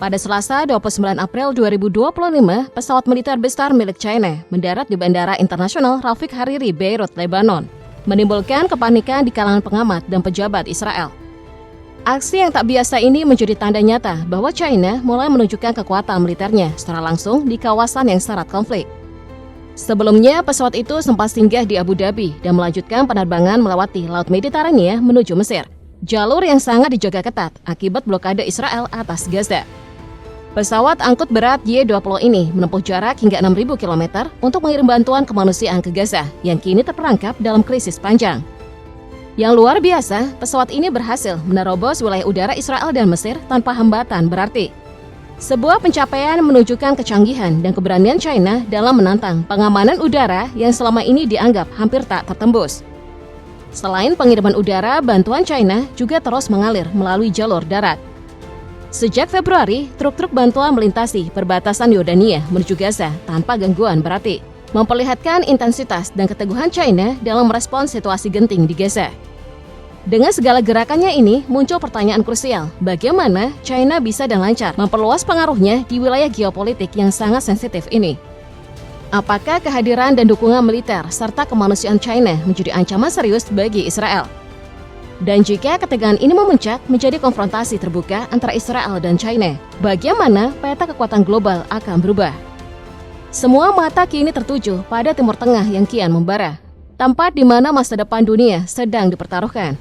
Pada Selasa 29 April 2025, pesawat militer besar milik China mendarat di Bandara Internasional Rafik Hariri, Beirut, Lebanon, menimbulkan kepanikan di kalangan pengamat dan pejabat Israel. Aksi yang tak biasa ini menjadi tanda nyata bahwa China mulai menunjukkan kekuatan militernya secara langsung di kawasan yang syarat konflik. Sebelumnya, pesawat itu sempat singgah di Abu Dhabi dan melanjutkan penerbangan melewati Laut Mediterania menuju Mesir, jalur yang sangat dijaga ketat akibat blokade Israel atas Gaza. Pesawat angkut berat Y-20 ini menempuh jarak hingga 6.000 km untuk mengirim bantuan kemanusiaan ke Gaza yang kini terperangkap dalam krisis panjang. Yang luar biasa, pesawat ini berhasil menerobos wilayah udara Israel dan Mesir tanpa hambatan berarti. Sebuah pencapaian menunjukkan kecanggihan dan keberanian China dalam menantang pengamanan udara yang selama ini dianggap hampir tak tertembus. Selain pengiriman udara, bantuan China juga terus mengalir melalui jalur darat. Sejak Februari, truk-truk bantuan melintasi perbatasan Yordania menuju Gaza tanpa gangguan berarti, memperlihatkan intensitas dan keteguhan China dalam merespons situasi genting di Gaza. Dengan segala gerakannya ini, muncul pertanyaan krusial, bagaimana China bisa dan lancar memperluas pengaruhnya di wilayah geopolitik yang sangat sensitif ini? Apakah kehadiran dan dukungan militer serta kemanusiaan China menjadi ancaman serius bagi Israel? Dan jika ketegangan ini memuncak menjadi konfrontasi terbuka antara Israel dan China, bagaimana peta kekuatan global akan berubah? Semua mata kini tertuju pada Timur Tengah yang kian membara, tempat di mana masa depan dunia sedang dipertaruhkan.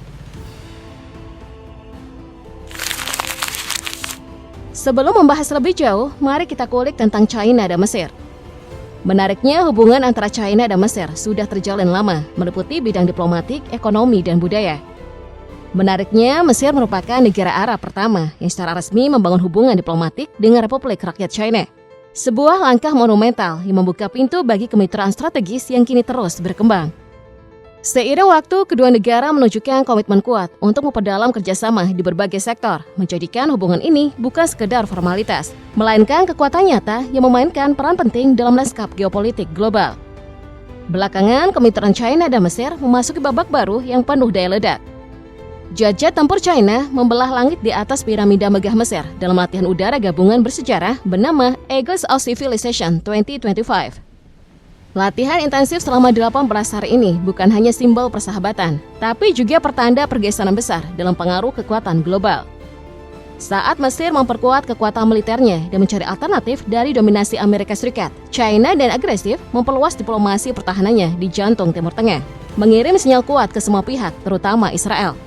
Sebelum membahas lebih jauh, mari kita kulik tentang China dan Mesir. Menariknya, hubungan antara China dan Mesir sudah terjalin lama, meliputi bidang diplomatik, ekonomi, dan budaya. Menariknya, Mesir merupakan negara Arab pertama yang secara resmi membangun hubungan diplomatik dengan Republik Rakyat China. Sebuah langkah monumental yang membuka pintu bagi kemitraan strategis yang kini terus berkembang. Seiring waktu, kedua negara menunjukkan komitmen kuat untuk memperdalam kerjasama di berbagai sektor, menjadikan hubungan ini bukan sekedar formalitas, melainkan kekuatan nyata yang memainkan peran penting dalam lanskap geopolitik global. Belakangan, kemitraan China dan Mesir memasuki babak baru yang penuh daya ledak. Jet tempur China membelah langit di atas piramida megah Mesir dalam latihan udara gabungan bersejarah bernama Eagles of Civilization 2025. Latihan intensif selama 18 hari ini bukan hanya simbol persahabatan, tapi juga pertanda pergeseran besar dalam pengaruh kekuatan global. Saat Mesir memperkuat kekuatan militernya dan mencari alternatif dari dominasi Amerika Serikat, China dan agresif memperluas diplomasi pertahanannya di jantung Timur Tengah, mengirim sinyal kuat ke semua pihak, terutama Israel.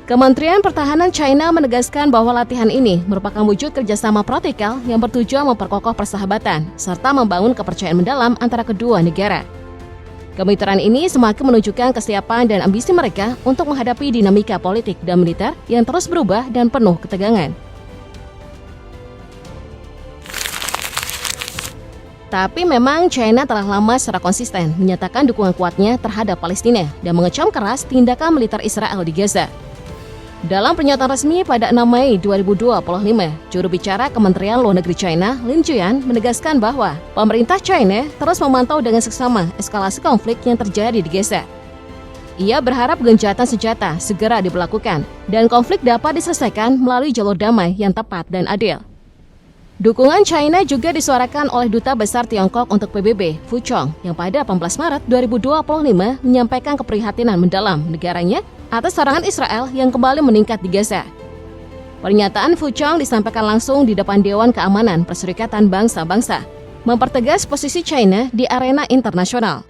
Kementerian Pertahanan China menegaskan bahwa latihan ini merupakan wujud kerjasama praktikal yang bertujuan memperkokoh persahabatan serta membangun kepercayaan mendalam antara kedua negara. Kemitraan ini semakin menunjukkan kesiapan dan ambisi mereka untuk menghadapi dinamika politik dan militer yang terus berubah dan penuh ketegangan. Tapi memang China telah lama secara konsisten menyatakan dukungan kuatnya terhadap Palestina dan mengecam keras tindakan militer Israel di Gaza. Dalam pernyataan resmi pada 6 Mei 2025, juru bicara Kementerian Luar Negeri China, Lin Jian, menegaskan bahwa pemerintah China terus memantau dengan seksama eskalasi konflik yang terjadi di Gaza. Ia berharap gencatan senjata segera diberlakukan dan konflik dapat diselesaikan melalui jalur damai yang tepat dan adil. Dukungan China juga disuarakan oleh Duta Besar Tiongkok untuk PBB, Fu Chong, yang pada 18 Maret 2025 menyampaikan keprihatinan mendalam negaranya atas serangan Israel yang kembali meningkat di Gaza. Pernyataan Fu Chong disampaikan langsung di depan Dewan Keamanan Perserikatan Bangsa-Bangsa, mempertegas posisi China di arena internasional.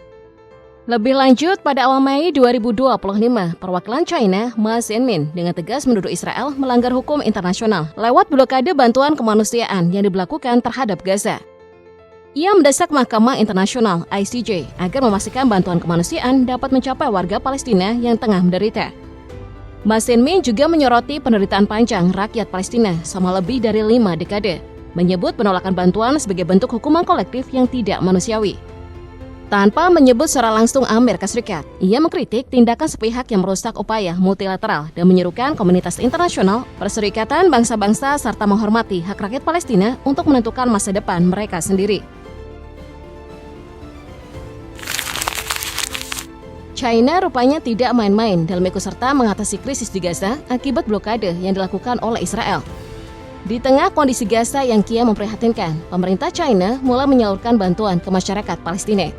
Lebih lanjut, pada awal Mei 2025, perwakilan China, Ma Xianmin, dengan tegas menuduh Israel melanggar hukum internasional lewat blokade bantuan kemanusiaan yang diberlakukan terhadap Gaza. Ia mendesak Mahkamah Internasional (ICJ) agar memastikan bantuan kemanusiaan dapat mencapai warga Palestina yang tengah menderita. Ma Xianmin juga menyoroti penderitaan panjang rakyat Palestina selama lebih dari 5 dekade, menyebut penolakan bantuan sebagai bentuk hukuman kolektif yang tidak manusiawi. Tanpa menyebut secara langsung Amerika Serikat, ia mengkritik tindakan sepihak yang merusak upaya multilateral dan menyerukan komunitas internasional, perserikatan bangsa-bangsa serta menghormati hak rakyat Palestina untuk menentukan masa depan mereka sendiri. China rupanya tidak main-main dalam ikut serta mengatasi krisis di Gaza akibat blokade yang dilakukan oleh Israel. Di tengah kondisi Gaza yang kian memprihatinkan, pemerintah China mulai menyalurkan bantuan ke masyarakat Palestina.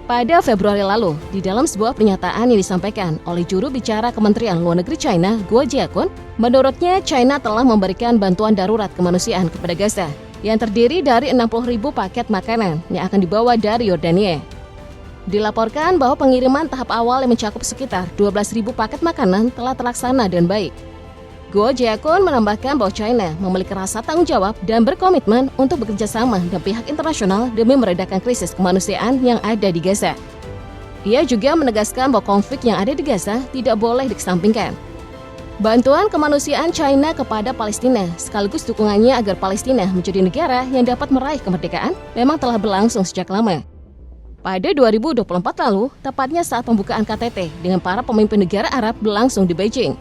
Pada Februari lalu, di dalam sebuah pernyataan yang disampaikan oleh juru bicara Kementerian Luar Negeri China, Guo Jiakun, menurutnya China telah memberikan bantuan darurat kemanusiaan kepada Gaza, yang terdiri dari 60.000 paket makanan yang akan dibawa dari Yordania. Dilaporkan bahwa pengiriman tahap awal yang mencakup sekitar 12.000 paket makanan telah terlaksana dengan baik. Guo Jiakun menambahkan bahwa China memiliki rasa tanggung jawab dan berkomitmen untuk bekerja sama dengan pihak internasional demi meredakan krisis kemanusiaan yang ada di Gaza. Ia juga menegaskan bahwa konflik yang ada di Gaza tidak boleh dikesampingkan. Bantuan kemanusiaan China kepada Palestina sekaligus dukungannya agar Palestina menjadi negara yang dapat meraih kemerdekaan memang telah berlangsung sejak lama. Pada 2024 lalu, tepatnya saat pembukaan KTT dengan para pemimpin negara Arab berlangsung di Beijing,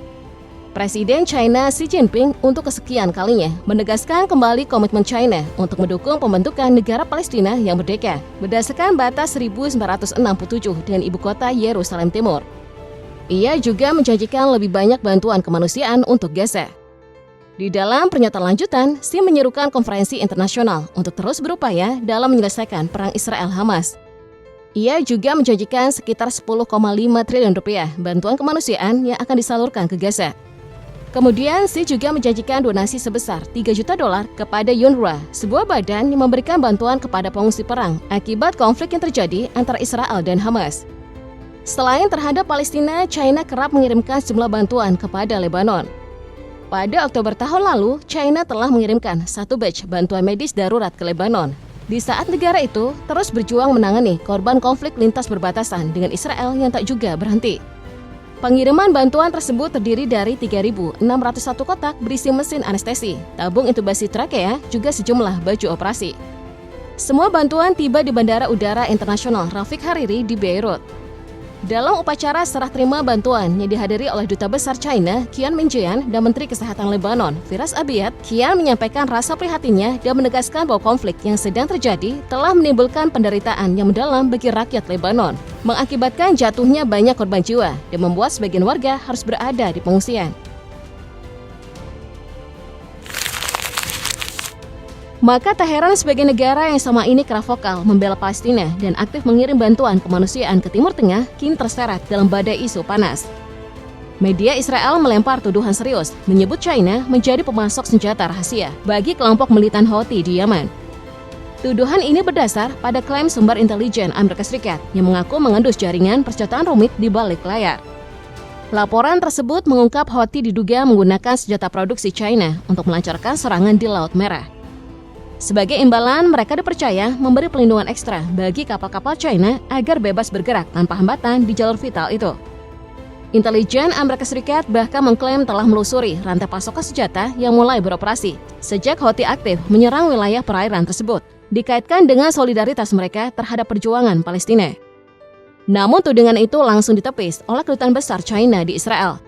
Presiden China Xi Jinping untuk kesekian kalinya menegaskan kembali komitmen China untuk mendukung pembentukan negara Palestina yang merdeka berdasarkan batas 1967 dengan ibu kota Yerusalem Timur. Ia juga menjanjikan lebih banyak bantuan kemanusiaan untuk Gaza. Di dalam pernyataan lanjutan, Xi menyerukan konferensi internasional untuk terus berupaya dalam menyelesaikan perang Israel-Hamas. Ia juga menjanjikan sekitar 10,5 triliun rupiah bantuan kemanusiaan yang akan disalurkan ke Gaza. Kemudian, Xi juga menjanjikan donasi sebesar $3 juta kepada UNRWA, sebuah badan yang memberikan bantuan kepada pengungsi perang akibat konflik yang terjadi antara Israel dan Hamas. Selain terhadap Palestina, China kerap mengirimkan sejumlah bantuan kepada Lebanon. Pada Oktober tahun lalu, China telah mengirimkan 1 batch bantuan medis darurat ke Lebanon, di saat negara itu terus berjuang menangani korban konflik lintas berbatasan dengan Israel yang tak juga berhenti. Pengiriman bantuan tersebut terdiri dari 3.601 kotak berisi mesin anestesi, tabung intubasi trakea, juga sejumlah baju operasi. Semua bantuan tiba di Bandara Udara Internasional Rafik Hariri di Beirut. Dalam upacara serah terima bantuan yang dihadiri oleh Duta Besar China, Qian Minjian, dan Menteri Kesehatan Lebanon, Firas Abiad, Qian menyampaikan rasa prihatinnya dan menegaskan bahwa konflik yang sedang terjadi telah menimbulkan penderitaan yang mendalam bagi rakyat Lebanon, mengakibatkan jatuhnya banyak korban jiwa dan membuat sebagian warga harus berada di pengungsian. Maka tak heran sebagai negara yang sama ini kerap vokal membela Palestina dan aktif mengirim bantuan kemanusiaan ke Timur Tengah kini terseret dalam badai isu panas. Media Israel melempar tuduhan serius, menyebut China menjadi pemasok senjata rahasia bagi kelompok militan Houthi di Yaman. Tuduhan ini berdasar pada klaim sumber intelijen Amerika Serikat yang mengaku mengendus jaringan persenjataan rumit di balik layar. Laporan tersebut mengungkap Houthi diduga menggunakan senjata produksi China untuk melancarkan serangan di Laut Merah. Sebagai imbalan, mereka dipercaya memberi pelindungan ekstra bagi kapal-kapal China agar bebas bergerak tanpa hambatan di jalur vital itu. Intelijen Amerika Serikat bahkan mengklaim telah melusuri rantai pasokan senjata yang mulai beroperasi sejak Houthi aktif menyerang wilayah perairan tersebut, dikaitkan dengan solidaritas mereka terhadap perjuangan Palestina. Namun tudingan itu langsung ditepis oleh Kedutaan Besar China di Israel.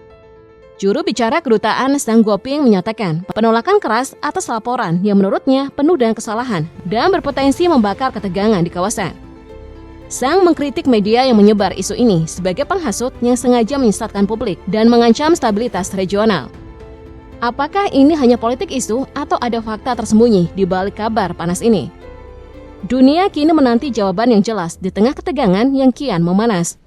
Juru bicara kedutaan Zhang Guoping menyatakan penolakan keras atas laporan yang menurutnya penuh dengan kesalahan dan berpotensi membakar ketegangan di kawasan. Zhang mengkritik media yang menyebar isu ini sebagai penghasut yang sengaja menyesatkan publik dan mengancam stabilitas regional. Apakah ini hanya politik isu atau ada fakta tersembunyi di balik kabar panas ini? Dunia kini menanti jawaban yang jelas di tengah ketegangan yang kian memanas.